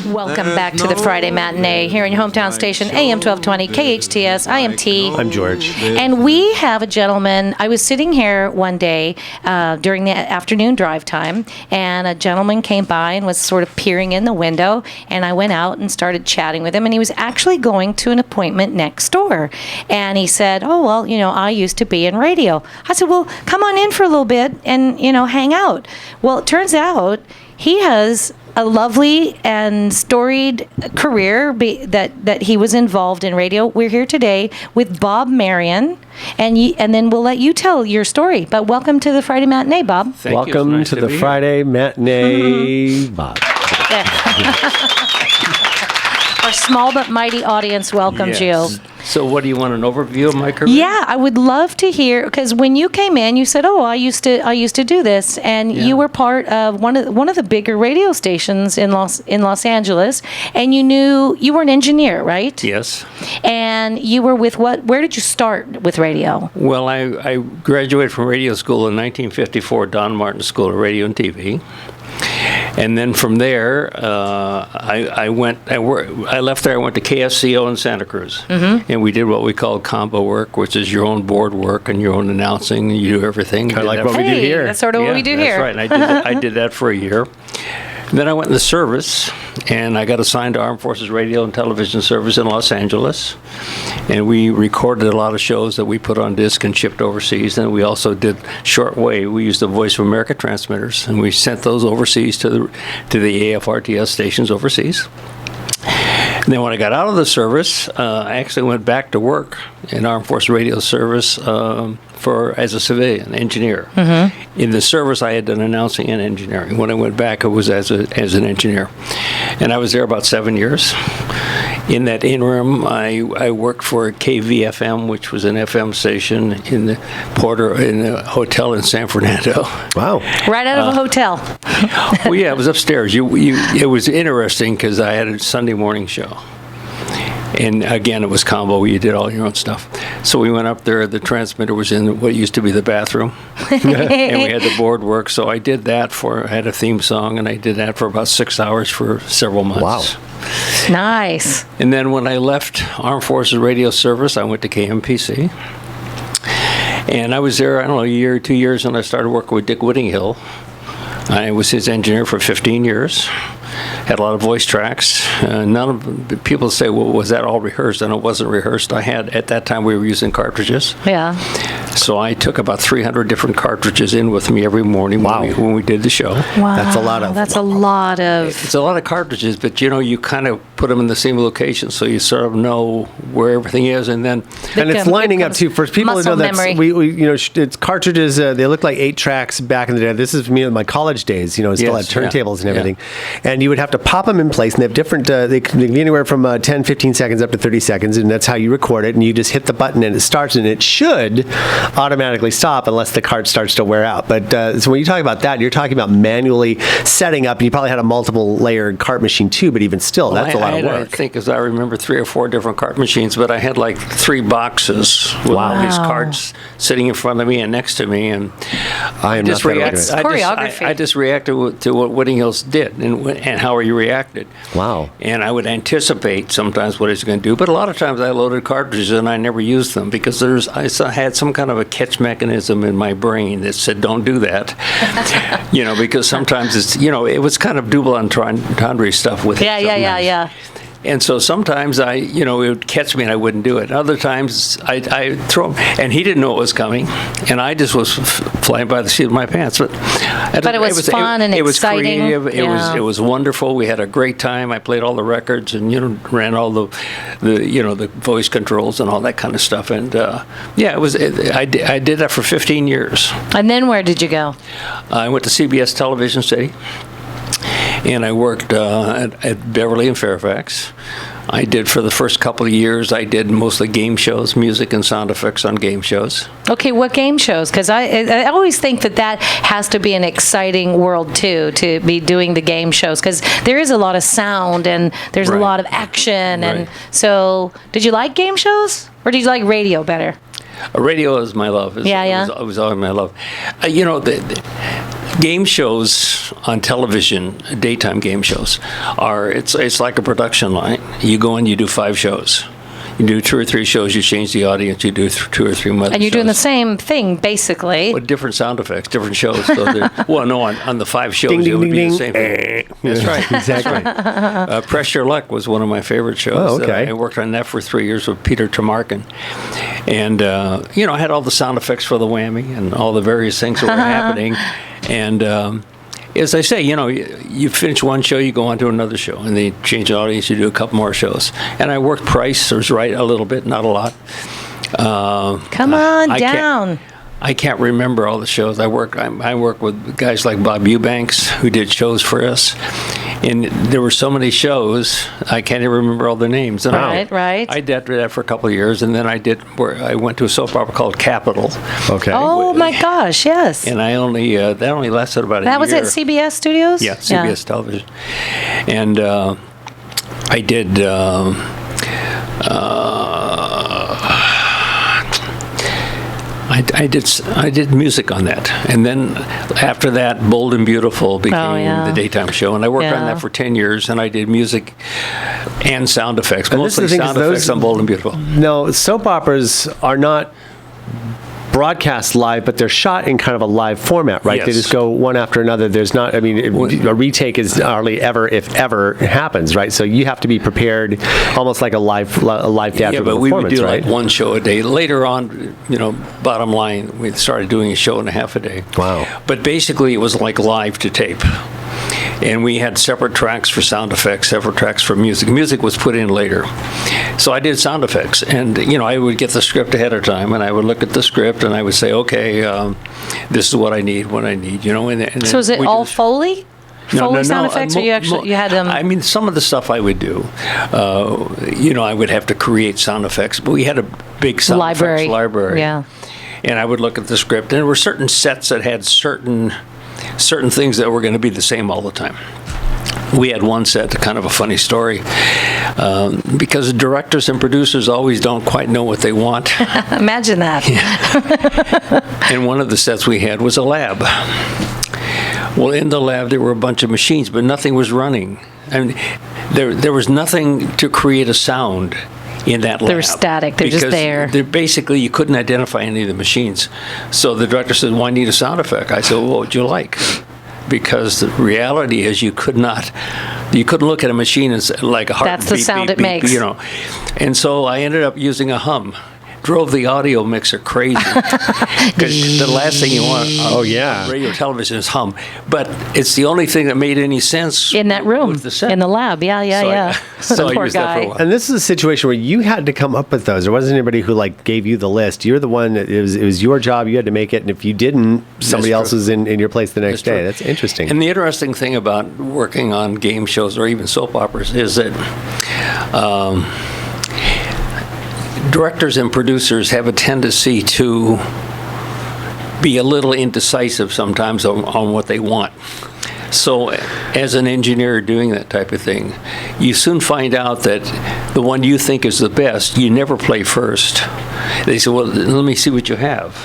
Welcome back to the Friday Matinee here in your hometown station, AM 1220 KHTS. I am T. I'm George. And we have a gentleman. I was sitting here one day during the afternoon drive time, and a gentleman came by and was sort of peering in the window, and I went out and started chatting with him, and he was actually going to an appointment next door. And he said, oh, well, I used to be in radio. I said, well, come on in for a little bit and, hang out. Well, it turns out he has a lovely and storied career that he was involved in radio. We're here today with Bob Marion, and then we'll let you tell your story. But welcome to the Friday Matinee, Bob. Welcome to the Friday Matinee, Bob. Our small but mighty audience welcomes you. So what do you want, an overview of my career? Yeah, I would love to hear, because when you came in, you said, I used to do this, and you were part of one of the bigger radio stations in Los Angeles, and you were an engineer, right? Yes. And you were with where did you start with radio? Well, I graduated from radio school in 1954, Don Martin School of Radio and TV. And then from there, I left there. I went to KSCO in Santa Cruz, and we did what we called combo work, which is your own board work and your own announcing. And you do everything. Kind of like what we do here. That's sort of what we do here. That's right. And I did that for a year. And then I went in the service, and I got assigned to Armed Forces Radio and Television Service in Los Angeles. And we recorded a lot of shows that we put on disc and shipped overseas. And we also did shortwave. We used the Voice of America transmitters, and we sent those overseas to the AFRTS stations overseas. And then when I got out of the service, I actually went back to work in Armed Forces Radio Service as a civilian engineer. In the service, I had done announcing and engineering. When I went back, it was as an engineer. And I was there about 7 years. In that interim, I worked for KVFM, which was an FM station in the hotel in San Fernando. Wow! Right out of a hotel. Well, yeah, it was upstairs. It was interesting because I had a Sunday morning show. And again, it was combo. You did all your own stuff. So we went up there. The transmitter was in what used to be the bathroom. And we had the board work. So I did that I had a theme song, and I did that for about 6 hours for several months. Wow. Nice. And then when I left Armed Forces Radio Service, I went to KMPC. And I was there, a year or 2 years, and I started working with Dick Whittinghill. I was his engineer for 15 years. Had a lot of voice tracks. None of people say, well, was that all rehearsed? And it wasn't rehearsed. At that time, we were using cartridges. Yeah. So I took about 300 different cartridges in with me every morning when we did the show. Wow. That's a lot of... That's a lot of... It's a lot of cartridges, but, you kind of put them in the same location so you sort of know where everything is, and then... And it's lining up, too. For people who know that, it's cartridges, they look like 8 tracks back in the day. This is me in my college days, still had turntables and everything. Yeah. And you would have to pop them in place, and they have different, they can be anywhere from 10, 15 seconds up to 30 seconds, and that's how you record it, and you just hit the button and it starts, and it should automatically stop unless the cart starts to wear out. But so when you talk about that, you're talking about manually setting up. You probably had a multiple layered cart machine too, but even still, that's a lot of work. I think, as I remember, 3 or 4 different cart machines, but I had like 3 boxes with all these carts sitting in front of me and next to me, and I am not choreography. I just reacted to what Whittinghill's did and how he reacted. Wow. And I would anticipate sometimes what he's going to do, but a lot of times I loaded cartridges and I never used them because I had some kind of a catch mechanism in my brain that said, don't do that. Because sometimes it's, it was kind of double entendre stuff with it. Yeah. And so sometimes it would catch me and I wouldn't do it. Other times I throw him, and he didn't know it was coming, and I just was flying by the seat of my pants. But it was fun and exciting. It was creative. It was wonderful. We had a great time. I played all the records and ran all the voice controls and all that kind of stuff. And it was. I did that for 15 years. And then where did you go? I went to CBS Television City. And I worked at Beverly and Fairfax. I did for the first couple of years, I did mostly game shows, music and sound effects on game shows. Okay, what game shows? Because I always think that has to be an exciting world, too, to be doing the game shows. Because there is a lot of sound and there's a lot of action. And so, did you like game shows? Or did you like radio better? Radio is my love. It was always my love. The game shows on television, daytime game shows, it's like a production line. You go in, you do 5 shows. You do 2 or 3 shows, you change the audience, you do 2 or 3 more. And you're doing the same thing, basically. With different sound effects, different shows. So on the 5 shows, ding, it would ding, be ding. the same. That's right. Exactly. Press Your Luck was one of my favorite shows. Oh, okay. I worked on that for 3 years with Peter Tremarkin. And, I had all the sound effects for the whammy and all the various things that were happening. And as I say, you finish one show, you go on to another show, and they change the audience, you do a couple more shows. And I worked Price was Right a little bit, not a lot. Come on down. I can't remember all the shows. I work with guys like Bob Eubanks, who did shows for us. And there were so many shows, I can't even remember all their names. And Right. I did that for a couple of years, and then I went to a soap opera called Capital. Okay. Oh my gosh, yes. And that only lasted about a year. That was at CBS Studios? Yeah, CBS Television. And I did I did music on that, and then after that, Bold and Beautiful became the daytime show, and I worked on that for 10 years, and I did music and sound effects, mostly sound effects on Bold and Beautiful. No, soap operas are not broadcast live, but they're shot in kind of a live format, right? Yes. They just go one after another. There's not, a retake is hardly ever, if ever, happens, right? So you have to be prepared almost like a live theatrical performance, but we would do right? like one show a day. Later on, bottom line, we started doing a show and a half a day. Wow. But basically, it was like live to tape. And we had separate tracks for sound effects, separate tracks for music. Music was put in later. So I did sound effects. And, I would get the script ahead of time, and I would look at the script, and I would say, okay, this is what I need. And so is it all Foley? Foley sound No, effects, or you had them? I mean, some of the stuff I would do, I would have to create sound effects, but we had a big sound effects library. Yeah. And I would look at the script, and there were certain sets that had certain things that were going to be the same all the time. We had one set, kind of a funny story, because directors and producers always don't quite know what they want. Imagine that. Yeah. And one of the sets we had was a lab. Well, in the lab, there were a bunch of machines, but nothing was running. I mean, there was nothing to create a sound in that lab. They're static. They're just there. Basically, you couldn't identify any of the machines. So the director said, well, I need a sound effect. I said, well, what would you like? Because the reality is you couldn't look at a machine and like a heart. That's the sound it makes. And so I ended up using a hum. Drove the audio mixer crazy. Because the last thing you want on radio television is hum. But it's the only thing that made any sense in that room, with the set. in the lab. Yeah. So I Poor used guy. that for a while. And this is a situation where you had to come up with those. There wasn't anybody who gave you the list. You're the one that it was your job. You had to make it. And if you didn't, somebody else was in your place the next day. That's interesting. And the interesting thing about working on game shows or even soap operas is that directors and producers have a tendency to be a little indecisive sometimes on what they want. So as an engineer doing that type of thing, you soon find out that the one you think is the best, you never play first. They say, well, let me see what you have.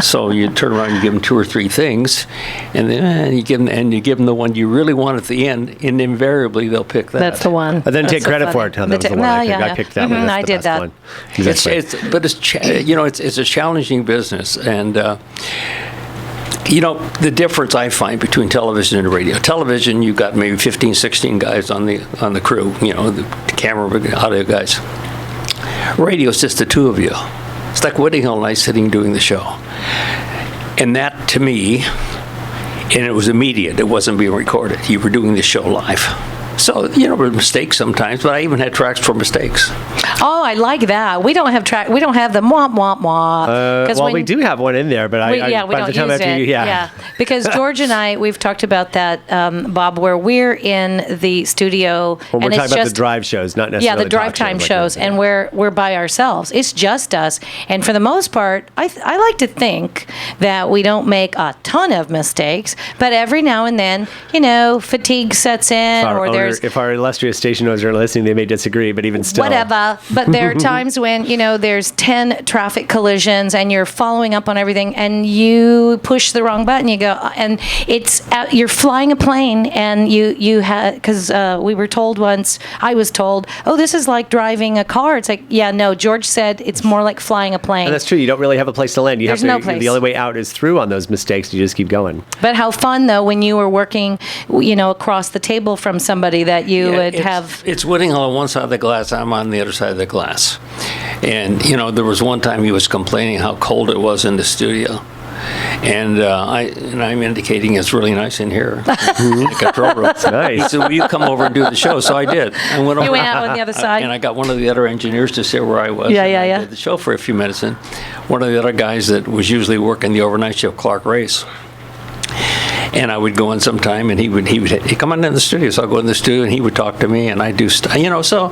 So you turn around and give them 2 or 3 things, and then you give them the one you really want at the end, and invariably they'll pick that. That's the one. And then take credit for it. That was the one I picked that one. I did that. One. Exactly. But it's a challenging business, and the difference I find between television and radio. Television, you've got maybe 15, 16 guys on the crew, the camera, audio guys. Radio is just the 2 of you. It's like Whitting all night sitting doing the show. And that, to me, and it was immediate. It wasn't being recorded. You were doing the show live. So, there were mistakes sometimes, but I even had tracks for mistakes. Oh, I like that. We don't have we don't have the womp womp womp. We do have one in there, but we don't use it. Because George and I, we've talked about that, Bob, where we're in the studio. Well, we're talking about the drive shows, not necessarily the drive time shows, and we're by ourselves. It's just us, and for the most part, I like to think that we don't make a ton of mistakes, but every now and then, fatigue sets in, or if our illustrious station owners are listening, they may disagree, but even still. Whatever. But there are times when, there's 10 traffic collisions and you're following up on everything and you push the wrong button, you go, and you're flying a plane and you had, because we were told once, I was told, oh, this is like driving a car. It's like, yeah, no, George said it's more like flying a plane. And that's true. You don't really have a place to land. There's no place. The only way out is through on those mistakes. You just keep going. But how fun, though, when you were working, across the table from somebody that you would have. It's Whitting on one side of the glass. I'm on the other side of the glass. And, there was one time he was complaining how cold it was in the studio. And I'm indicating it's really nice in here. Control room. It's nice. He said, will you come over and do the show? So I did. I went over. You went out on the other side? And I got one of the other engineers to sit where I was. Yeah. I did the show for a few minutes. And one of the other guys that was usually working the overnight shift, Clark Race. And I would go in sometime, and he'd come on in the studio. So I'd go in the studio, and he would talk to me, and I'd do stuff. So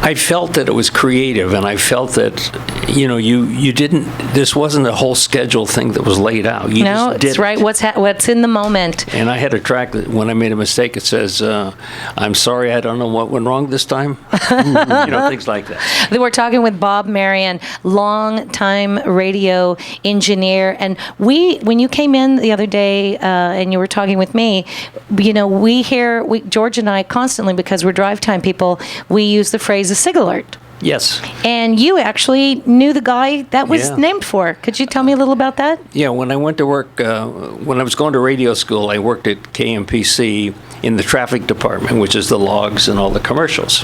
I felt that it was creative, and I felt that, you didn't. This wasn't a whole schedule thing that was laid out. You no, just did it's right. What's in the moment. And I had a track that when I made a mistake, it says, "I'm sorry, I don't know what went wrong this time." Things like that. They were talking with Bob Marion, long-time radio engineer, and when you came in the other day. And you were talking with me, George and I constantly, because we're drive time people, we use the phrase a SIG alert. Yes. And you actually knew the guy that was named for. Could you tell me a little about that? Yeah, when I went to work, when I was going to radio school, I worked at KMPC in the traffic department, which is the logs and all the commercials.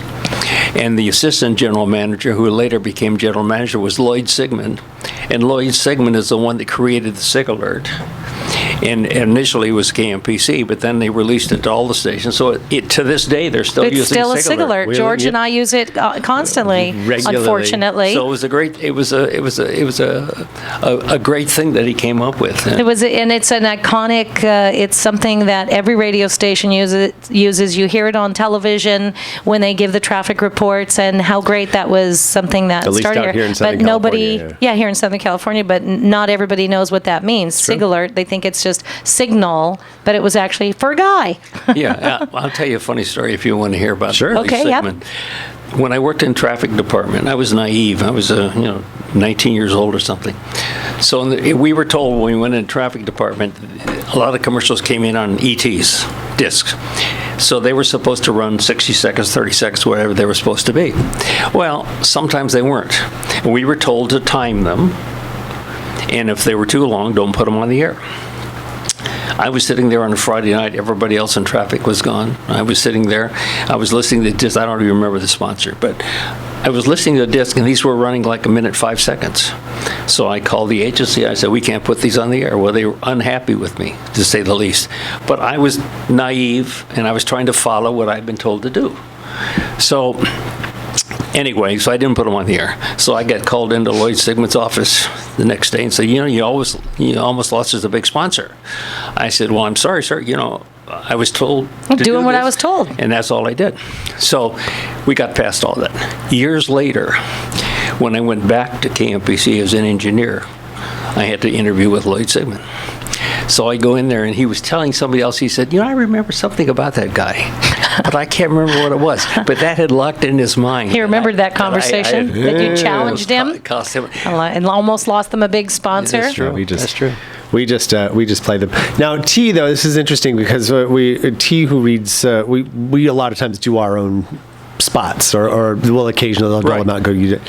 And the assistant general manager, who later became general manager, was Lloyd Sigmund. And Lloyd Sigmund is the one that created the SIG alert. And initially it was KMPC, but then they released it to all the stations. So to this day, they're still using a SIG alert. George and I use it constantly, regularly. Unfortunately. So it was a great thing that he came up with. And it's an iconic. It's something that every radio station uses. You hear it on television when they give the traffic reports, and how great that was. Something that started here in Southern but nobody, California, here in Southern California, but not everybody knows what that means. SIG alert. They think it's just signal, but it was actually for a guy. Yeah, I'll tell you a funny story if you want to hear about it. Sure. Okay, yep. When I worked in traffic department, I was naive. I was 19 years old or something. So we were told when we went in traffic department, a lot of commercials came in on ETs, discs. So they were supposed to run 60 seconds, 30 seconds, whatever they were supposed to be. Well, sometimes they weren't. We were told to time them, and if they were too long, don't put them on the air. I was sitting there on a Friday night. Everybody else in traffic was gone. I was sitting there. I was listening to the disc. I don't even remember the sponsor, but I was listening to the disc, and these were running like a minute, 5 seconds. So I called the agency. I said, we can't put these on the air. Well, they were unhappy with me, to say the least. But I was naive, and I was trying to follow what I'd been told to do. So anyway, so I didn't put them on the air. So I got called into Lloyd Sigmund's office the next day and said, you almost lost as a big sponsor. I said, well, I'm sorry, sir. I was told to doing do what this, I was told. and that's all I did. So we got past all that. Years later, when I went back to KMPC as an engineer, I had to interview with Lloyd Sigmund. So I go in there, and he was telling somebody else, he said, I remember something about that guy, but I can't remember what it was. But that had locked in his mind. He remembered that conversation, that you challenged him, cost him. and almost lost them a big sponsor. That's true. That's true. We just play them. Now, T, though, this is interesting because T, who reads, we a lot of times do our own spots, or we'll occasionally they'll not go use it.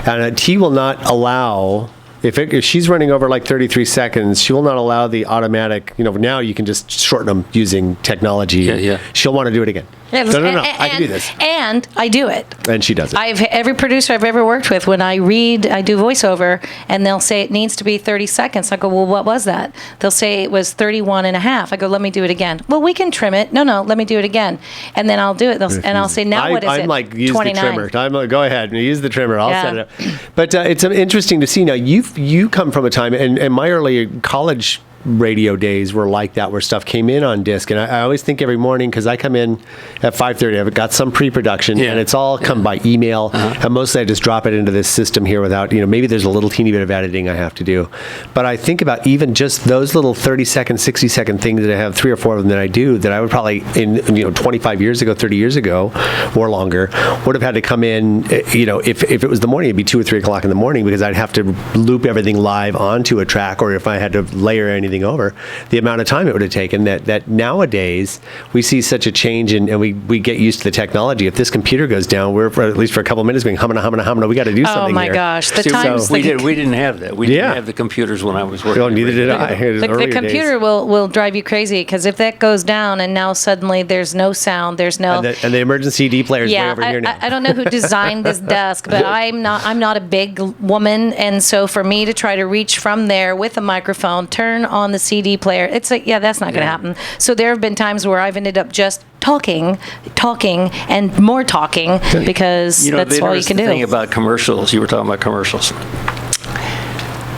And T will not allow. If she's running over like 33 seconds, she will not allow the automatic, now you can just shorten them using technology. Yeah. She'll want to do it again. Yeah, no, I can do this. And I do it. And she does it. Every producer I've ever worked with, when I do voiceover, and they'll say it needs to be 30 seconds. I go, well, what was that? They'll say it was 31 and a half. I go, let me do it again. Well, we can trim it. No, let me do it again. And then I'll do it. And I'll say, now what is it? I'm like, use 29. the trimmer. I'm like, go ahead, use the trimmer. I'll set it up. But it's interesting to see now. You come from a time, and my early college radio days were like that, where stuff came in on disc. And I always think every morning, because I come in at 5:30, I've got some pre-production, and it's all come by email. And mostly I just drop it into this system here without, maybe there's a little teeny bit of editing I have to do. But I think about even just those little 30-second, 60-second things that I have, 3 or 4 of them that I do, that I would probably, 25 years ago, 30 years ago, or longer, would have had to come in, if it was the morning, it'd be 2 or 3 o'clock in the morning, because I'd have to loop everything live onto a track, or if I had to layer anything over, the amount of time it would have taken. That nowadays we see such a change, and we get used to the technology. If this computer goes down, we're at least for a couple of minutes going humana, we got to do something. Oh my here. gosh, the See, times we didn't have that. We didn't have the computers when I was working. Well, neither did I. The computer will drive you crazy, because if that goes down and now suddenly there's no sound, there's no and the emergency CD player is way over here now. I don't know who designed this desk, but I'm not a big woman, and so for me to try to reach from there with a microphone, turn on the CD player, it's like, that's not going to happen. So there have been times where I've ended up just talking, and more talking, because that's all you can do. The thing about commercials, you were talking about commercials.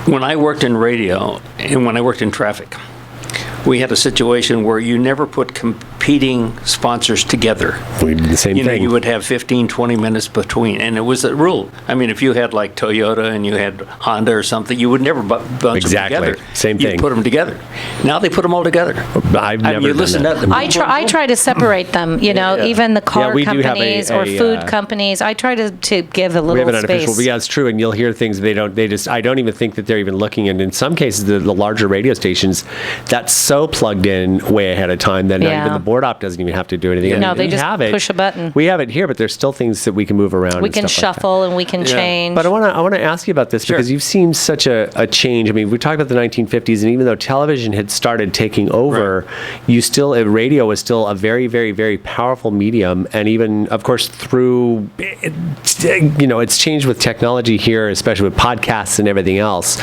When I worked in radio and when I worked in traffic, we had a situation where you never put competing sponsors together. We did the same thing. You would have 15, 20 minutes between, and it was a rule. I mean, if you had like Toyota and you had Honda or something, you would never bunch them together. Same thing. You'd put them together. Now they put them all together. I've never you listen done that. to them. I try to separate them, even the car companies or food companies. I try to give a little we have an space. unofficial, it's true, and you'll hear things I don't even think that they're even looking. And in some cases, the larger radio stations, that's so plugged in way ahead of time that not even the board op doesn't even have to do anything. No, they just push a button. We have it here, but there's still things that we can move around. We can shuffle and we can change. But I want to ask you about this because you've seen such a change. I mean, we talked about the 1950s, and even though television had started taking over, radio was still a very, very, very powerful medium. And even, of course, through, it's changed with technology here, especially with podcasts and everything else.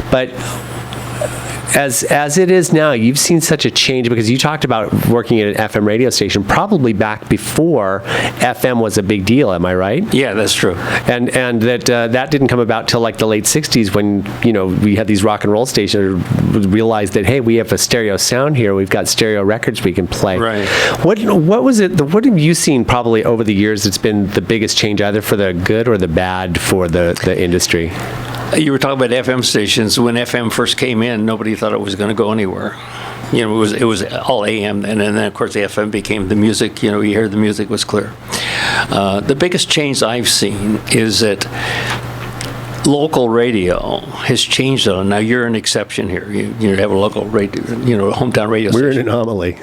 But as it is now, you've seen such a change, because you talked about working at an FM radio station probably back before FM was a big deal. Am I right? Yeah, that's true. And that didn't come about till like the late 60s, when we had these rock and roll stations realized that, hey, we have a stereo sound here. We've got stereo records we can play. Right. What was it? What have you seen probably over the years that's been the biggest change, either for the good or the bad for the industry? You were talking about FM stations. When FM first came in, nobody thought it was going to go anywhere. It was all AM, and then of course the FM became the music. You heard the music was clear. The biggest change I've seen is that local radio has changed on. Now you're an exception here. You have a local radio, hometown radio station. We're an anomaly.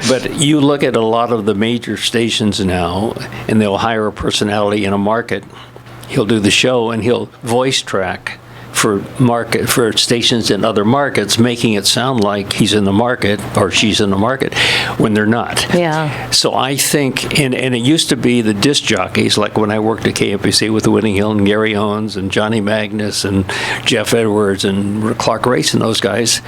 But you look at a lot of the major stations now, and they'll hire a personality in a market. He'll do the show and he'll voice track for stations in other markets, making it sound like he's in the market or she's in the market when they're not. Yeah. So I think, and it used to be the disc jockeys, like when I worked at KMPC with Winning Hill and Gary Owens and Johnny Magnus and Jeff Edwards and Clark Race and those guys,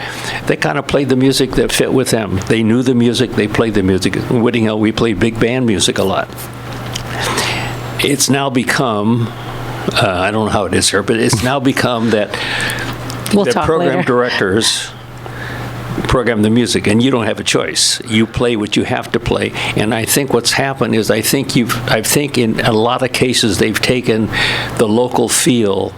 they kind of played the music that fit with them. They knew the music, they played the music. In Winning Hill, we played big band music a lot. It's now become, I don't know how it is here, but it's now become that the program directors program the music, and you don't have a choice. You play what you have to play. And I think what's happened is I think in a lot of cases they've taken the local feel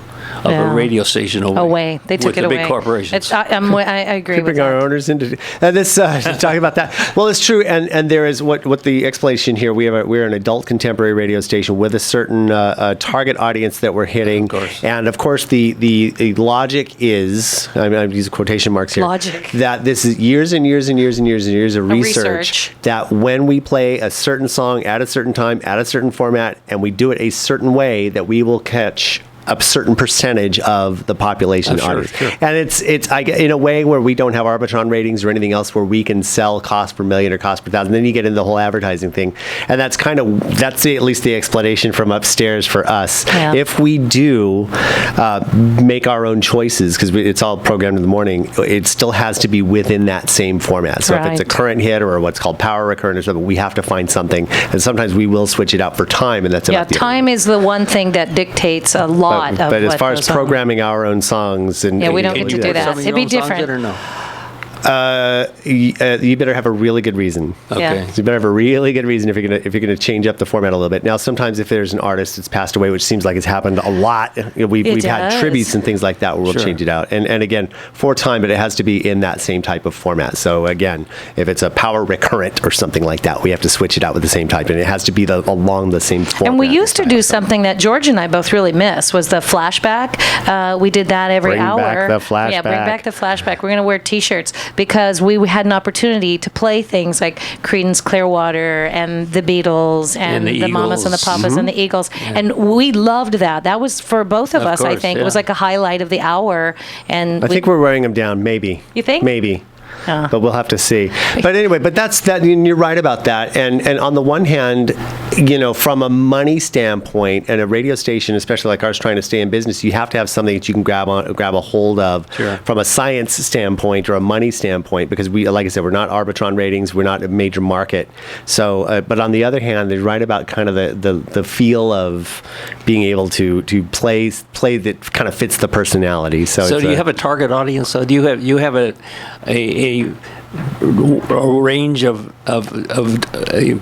of a radio station away. They took it away. With the big corporations. I agree with that. Keeping our owners into this. Talking about that. Well, it's true, and there is what the explanation here. We're an adult contemporary radio station with a certain target audience that we're hitting. Of course. And of course, the logic is, I'm using quotation marks here. Logic. That this is years and years and years and years and years of research that when we play a certain song at a certain time at a certain format, and we do it a certain way, that we will catch a certain percentage of the population audience. Sure. And it's in a way where we don't have Arbitron ratings or anything else where we can sell cost per million or cost per thousand. Then you get into the whole advertising thing. And that's at least the explanation from upstairs for us. Yeah. If we do make our own choices, because it's all programmed in the morning, it still has to be within that same format. So if it's a current hit or what's called power recurrent or something, we have to find something. And sometimes we will switch it out for time, and that's about the time is the one thing that dictates a lot. But as far as programming our own songs, and we don't get to do that. It'd be different. You better have a really good reason. Okay. So you better have a really good reason if you're gonna change up the format a little bit. Now, sometimes if there's an artist that's passed away, which seems like it's happened a lot, we've had tributes and things like that where we'll change it out. And again, for time, but it has to be in that same type of format. So again, if it's a power recurrent or something like that, we have to switch it out with the same type, and it has to be along the same format. And we used to do something that George and I both really miss was the flashback. We did that every hour. Bring back the flashback. Yeah, bring back the flashback. We're going to wear T-shirts because we had an opportunity to play things like Creedence Clearwater and the Beatles and the Mamas and the Papas and the Eagles. Yeah. And we loved that. That was for both of us, I think. It was like a highlight of the hour. And I think we're wearing them down, maybe. You think? Maybe. But we'll have to see. But anyway, that's that. You're right about that. And on the one hand, from a money standpoint, and a radio station, especially like ours, trying to stay in business, you have to have something that you can grab a hold of from a science standpoint or a money standpoint, because we, like I said, we're not Arbitron ratings, we're not a major market. So, but on the other hand, they're right about kind of the feel of being able to play that kind of fits the personality. So do you have a target audience? So do you have a range of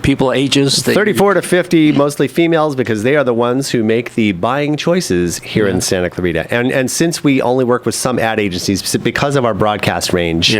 people ages? 34 to 50, mostly females, because they are the ones who make the buying choices here in Santa Clarita. And since we only work with some ad agencies, because of our broadcast range,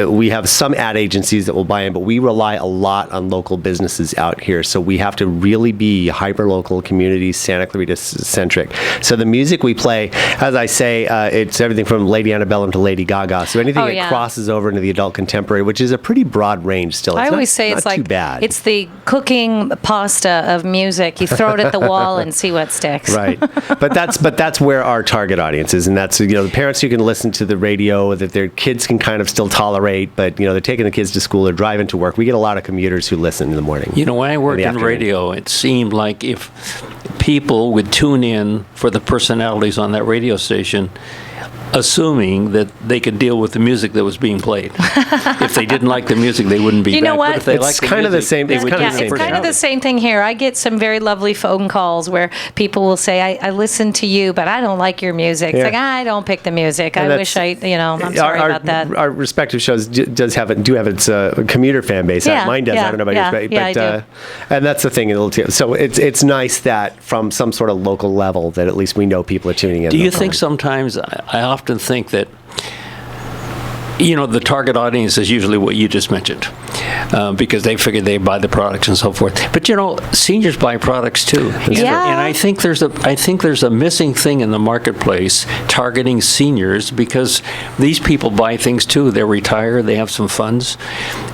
we have some ad agencies that will buy in, but we rely a lot on local businesses out here. So we have to really be hyper-local, community, Santa Clarita-centric. So the music we play, as I say, it's everything from Lady Antebellum to Lady Gaga. So anything that crosses over into the adult contemporary, which is a pretty broad range still. I always say it's like, too bad. It's the cooking pasta of music. You throw it at the wall and see what sticks. Right. But that's where our target audience is. And that's, the parents who can listen to the radio that their kids can kind of still tolerate, but they're taking the kids to school or driving to work. We get a lot of commuters who listen in the morning. When I worked in radio, it seemed like if people would tune in for the personalities on that radio station, assuming that they could deal with the music that was being played. If they didn't like the music, they wouldn't be back. You know what? But if they it's kind of the same. It's kind of the same thing here. I get some very lovely phone calls where people will say, "I listen to you, but I don't like your music." It's like, I don't pick the music. I wish I'm sorry about that. Our respective shows do have its commuter fan base. Mine does. I don't know about yours, but and that's the thing. So it's nice that from some sort of local level that at least we know people are tuning in. Do you think sometimes I often think that the target audience is usually what you just mentioned, because they figure they buy the products and so forth. But seniors buy products too. Yeah. And I think there's a missing thing in the marketplace targeting seniors, because these people buy things too. They're retired, they have some funds,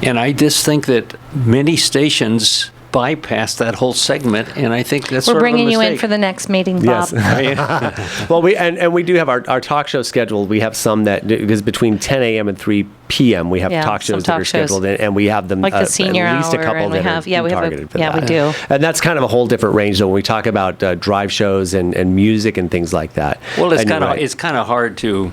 and I just think that many stations bypass that whole segment, and I think that's we're bringing you in for the next meeting, Bob. Yes. Well, we do have our talk show scheduled. We have some that is between 10 a.m. and 3 p.m. We have talk shows that are scheduled, and we have them like the senior at least hour, a couple that are targeted for that. We do. And that's kind of a whole different range, though, when we talk about drive shows and music and things like that. Well, it's kind of hard to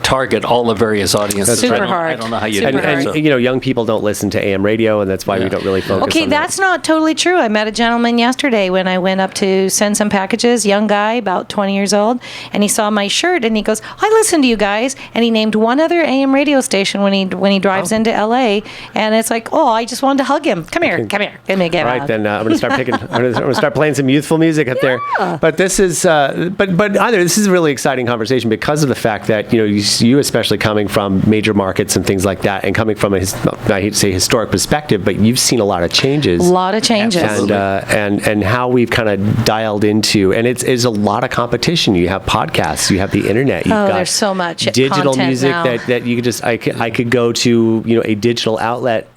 target all the various audiences. Super hard. I don't know how you do and, that. and young people don't listen to AM radio, and that's why we don't really focus on that. Okay, that's not totally true. I met a gentleman yesterday when I went up to send some packages, young guy, about 20 years old, and he saw my shirt, and he goes, "I listen to you guys," and he named one other AM radio station when he drives into LA, and it's like, I just wanted to hug him. Come here, give me a give. All right, then I'm going to start picking. I'm going to start playing some youthful music up there. But this is, this is a really exciting conversation because of the fact that you especially coming from major markets and things like that, and coming from I hate to say historic perspective, but you've seen a lot of changes. And how we've kind of dialed into, and it's a lot of competition. You have podcasts, you have the internet, you've got there's so much digital music now. that you could just I could go to a digital outlet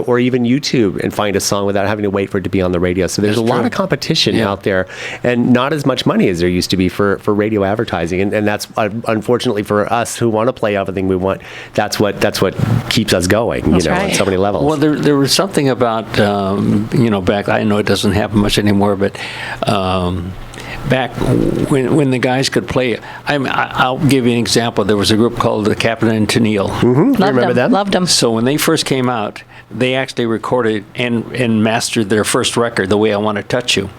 or even YouTube and find a song without having to wait for it to be on the radio. So there's a lot of competition out there, and not as much money as there used to be for radio advertising, and that's unfortunately for us who want to play everything we want. That's what keeps us going. On so many levels. Well, there was something about back. I know it doesn't happen much anymore, but back when the guys could play, I'll give you an example. There was a group called the Katz and T. Remember them? Loved them. So when they first came out, they actually recorded and mastered their first record, "The Way I Want to Touch You."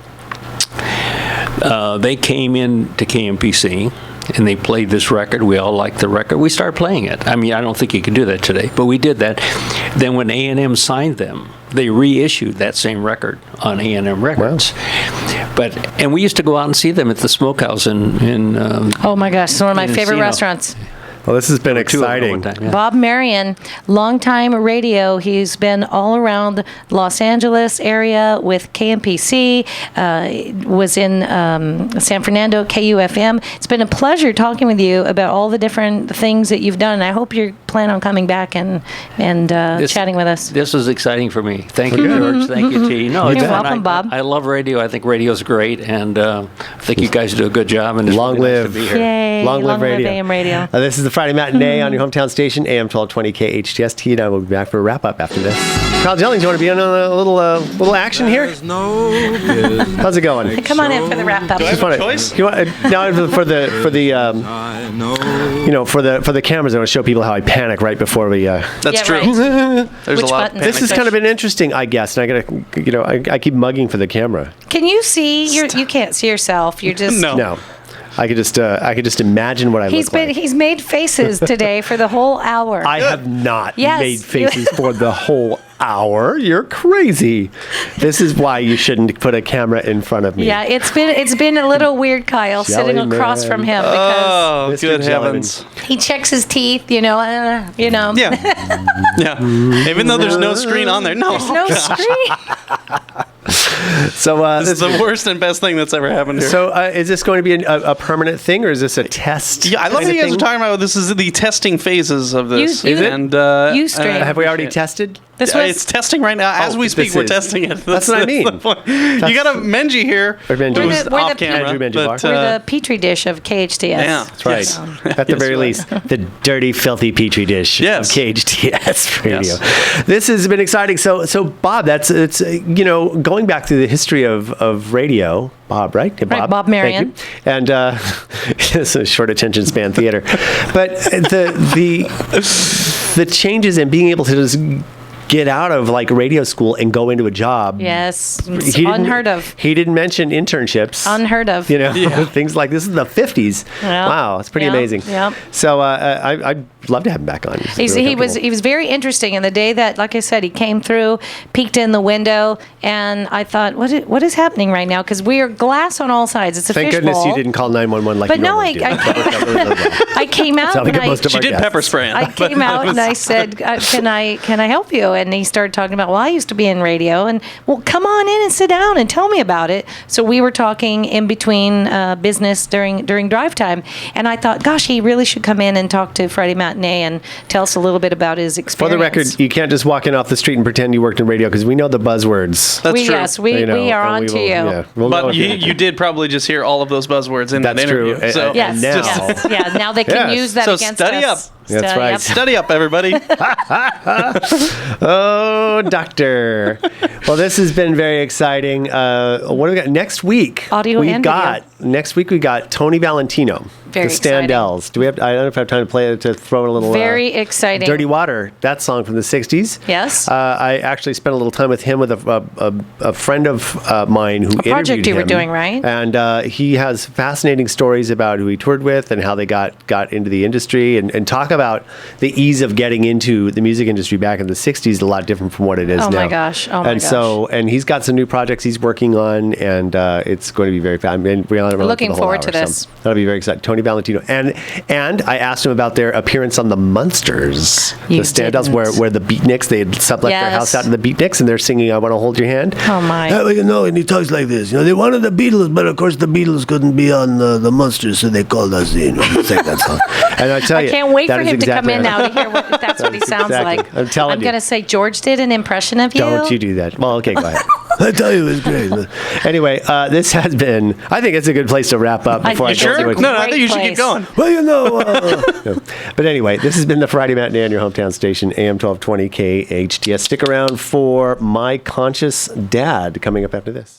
They came in to KMPC. and they played this record. We all liked the record. We started playing it. I mean, I don't think you can do that today, but we did that. Then when A&M signed them, they reissued that same record on A&M Records. Wow. And we used to go out and see them at the Smokehouse in oh my gosh, it's one of my favorite restaurants. Well, this has been exciting. Bob Marion, longtime radio. He's been all around Los Angeles area with KMPC, was in San Fernando, KUFM. It's been a pleasure talking with you about all the different things that you've done. And I hope you plan on coming back and chatting with us. This was exciting for me. Thank you, George. Thank you, T. No, you're welcome, Bob. I love radio. I think radio's great, and I think you guys do a good job. And it's long really live. Nice to be here. Yay, long live radio. AM radio. This is the Friday Matinee on your hometown station, AM 1220 KHTS. T and I will be back for a wrap-up after this. Kyle Jennings, you want to be on a little action here? How's it going? Come on in for the wrap-up. Do I have a choice? You want, now for the cameras, I want to show people how I panic right before we. That's true. Right. There's Which a lot. button? This has kind of been interesting, I guess. And I gotta, I keep mugging for the camera. Can you see? You can't see yourself. You're just No. I could just imagine what I look like. He's made faces today for the whole hour. I have not Yes, made faces for the whole hour. You're crazy. This is why you shouldn't put a camera in front of me. Yeah, it's been a little weird, Kyle, sitting across from him because Oh, good heavens. he checks his teeth. Yeah. Yeah. Even though there's no screen on there. No. There's no screen. So This is the worst and best thing that's ever happened here. So is this going to be a permanent thing, or is this a test? Yeah, I love what you guys are talking about. This is the testing phases of this. Is it? And, Have we already tested? It's testing right now. As we speak, we're testing it. That's what I mean. You got a Menji here. Who's off camera. Andrew Menji Bar. We're the petri dish of KHTS. Yeah. That's right. At the very least, the dirty, filthy petri dish of KHTS radio. Yes. This has been exciting. So Bob, it's going back through the history of radio. Bob, right? Yeah, Right, Bob Marion. Thank you. And it's a short attention span theater. But the changes in being able to just get out of like radio school and go into a job. Yes, it's unheard of. He didn't mention internships. Unheard of. Things like this is the 50s. Yeah. Wow, it's pretty amazing. Yeah. So I'd love to have him back on. He was very interesting. And the day that, like I said, he came through, peeked in the window, and I thought, what is happening right now? Because we are glass on all sides. It's a Thank fishbowl. goodness you didn't call 911 like But you no, normally do. I came out and She did pepper spray. I came out and I said, "Can I help you?" And he started talking about, well, I used to be in radio, and well, come on in and sit down and tell me about it. So we were talking in between business during drive time, and I thought, gosh, he really should come in and talk to Friday Matinee and tell us a little bit about his experience. For the record, you can't just walk in off the street and pretend you worked in radio because we know the buzzwords. That's true. Yes, we are on to you. Yeah, But you did probably just hear all of those buzzwords in that interview. That's true. So Yes, now. yes. Yeah, now they can use that So against study us. up. That's right. Study up, everybody. Oh, doctor. Well, this has been very exciting. What do we got next week? Audio and video. Next week we got Tony Valentino. Very the Standells. Do we have? I don't know if I have time to play it, to throw in a little. Very exciting. Dirty Water. That song from the '60s. Yes. I actually spent a little time with him with a friend of mine who interviewed project you were him. doing, right? And he has fascinating stories about who he toured with and how they got into the industry and talk about the ease of getting into the music industry back in the '60s. A lot different from what it is now. Oh my gosh. And he's got some new projects he's working on, and it's going to be very fun. I mean, we're looking forward to this. So that'll be very exciting. Tony Valentino. And I asked him about their appearance on the Munsters, You the Standells, where the Beatniks, they had sublet their house out in the Beatniks, and they're singing "I Want to Hold Your Hand." Oh my! And he talks like this. They wanted the Beatles, but of course the Beatles couldn't be on the Munsters, so they called us in to sing that song. And I tell you, I can't wait that for is him to come exactly in now to hear what that's what he sounds exactly. like. I'm telling you. I'm going to say George did an impression of you. Don't you do that? Well, okay, go ahead. I tell you, it's great. Anyway, this has been. I think it's a good place to wrap up before I go Sure? through it. No, I think you should keep going. Well, But anyway, this has been the Friday Matinee on your hometown station, AM 1220 KHTS. Stick around for My Conscious Dad coming up after this.